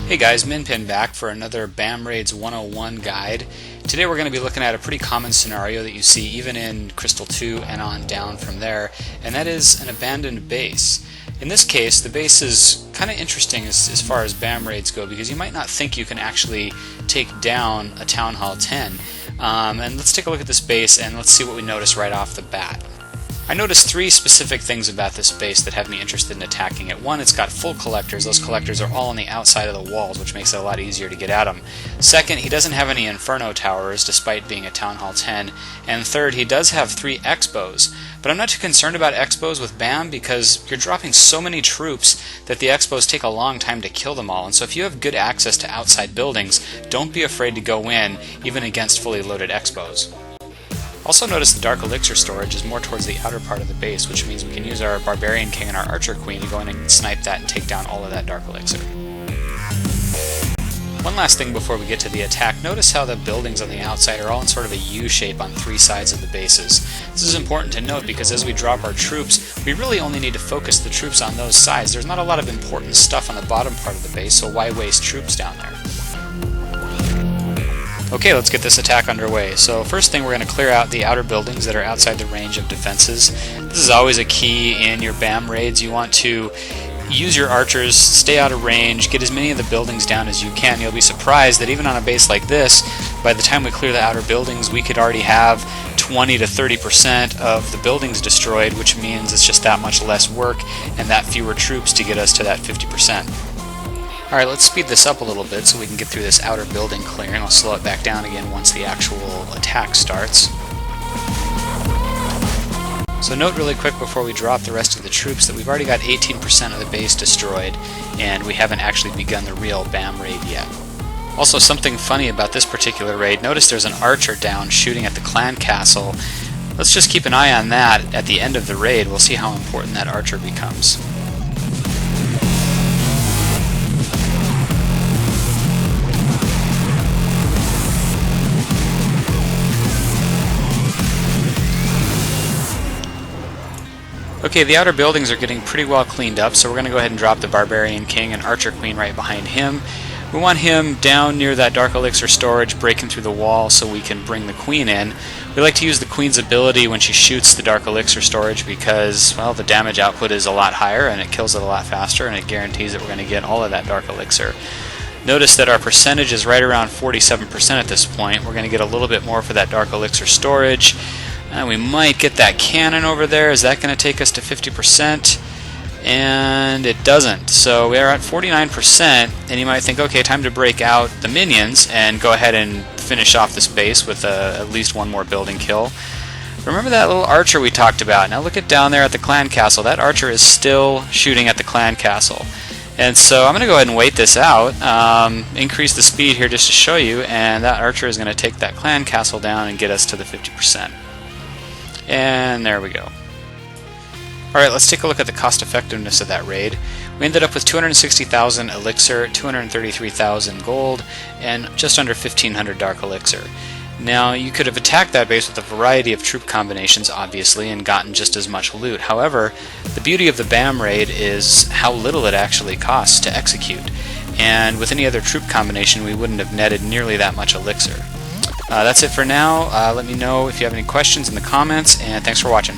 Hey guys, Minpin back for another BAM Raids 101 guide. Today we're going to be looking at a pretty common scenario that you see even in Crystal 2 and on down from there, and that is an abandoned base. In this case, the base is kind of interesting as far as BAM Raids go, because you might not think you can actually take down a Town Hall 10. And let's take a look at this base and let's see what we notice right off the bat. I noticed three specific things about this base that have me interested in attacking it. One, it's got full collectors. Those collectors are all on the outside of the walls, which makes it a lot easier to get at them. Second, he doesn't have any Inferno towers, despite being a Town Hall 10. And third, he does have 3 Xbows. But I'm not too concerned about Xbows with BAM because you're dropping so many troops that the Xbows take a long time to kill them all. And so if you have good access to outside buildings, don't be afraid to go in, even against fully loaded Xbows. Also notice the Dark Elixir storage is more towards the outer part of the base, which means we can use our Barbarian King and our Archer Queen to go in and snipe that and take down all of that Dark Elixir. One last thing before we get to the attack, notice how the buildings on the outside are all in sort of a U shape on 3 sides of the bases. This is important to note because as we drop our troops, we really only need to focus the troops on those sides. There's not a lot of important stuff on the bottom part of the base, so why waste troops down there? Okay, let's get this attack underway. So first thing, we're going to clear out the outer buildings that are outside the range of defenses. This is always a key in your BAM raids. You want to use your archers, stay out of range, get as many of the buildings down as you can. You'll be surprised that even on a base like this, by the time we clear the outer buildings, we could already have 20 to 30% of the buildings destroyed, which means it's just that much less work and that fewer troops to get us to that 50%. Alright, let's speed this up a little bit so we can get through this outer building clearing. I'll slow it back down again once the actual attack starts. So note really quick before we drop the rest of the troops that we've already got 18% of the base destroyed, and we haven't actually begun the real BAM raid yet. Also, something funny about this particular raid, notice there's an archer down shooting at the clan castle. Let's just keep an eye on that at the end of the raid. We'll see how important that archer becomes. Okay, the outer buildings are getting pretty well cleaned up, so we're going to go ahead and drop the Barbarian King and Archer Queen right behind him. We want him down near that Dark Elixir storage, breaking through the wall so we can bring the Queen in. We like to use the Queen's ability when she shoots the Dark Elixir storage because, well, the damage output is a lot higher and it kills it a lot faster, and it guarantees that we're going to get all of that Dark Elixir. Notice that our percentage is right around 47% at this point. We're going to get a little bit more for that Dark Elixir storage. We might get that cannon over there. Is that going to take us to 50%? And it doesn't. So we are at 49%, and you might think, okay, time to break out the minions and go ahead and finish off this base with at least one more building kill. Remember that little archer we talked about? Now look at down there at the clan castle. That archer is still shooting at the clan castle. And so I'm going to go ahead and wait this out, increase the speed here just to show you, and that archer is going to take that clan castle down and get us to the 50%. And there we go. Alright, let's take a look at the cost effectiveness of that raid. We ended up with 260,000 elixir, 233,000 gold, and just under 1,500 dark elixir. Now, you could have attacked that base with a variety of troop combinations, obviously, and gotten just as much loot. However, the beauty of the BAM raid is how little it actually costs to execute. And with any other troop combination, we wouldn't have netted nearly that much elixir. That's it for now. Let me know if you have any questions in the comments, and thanks for watching.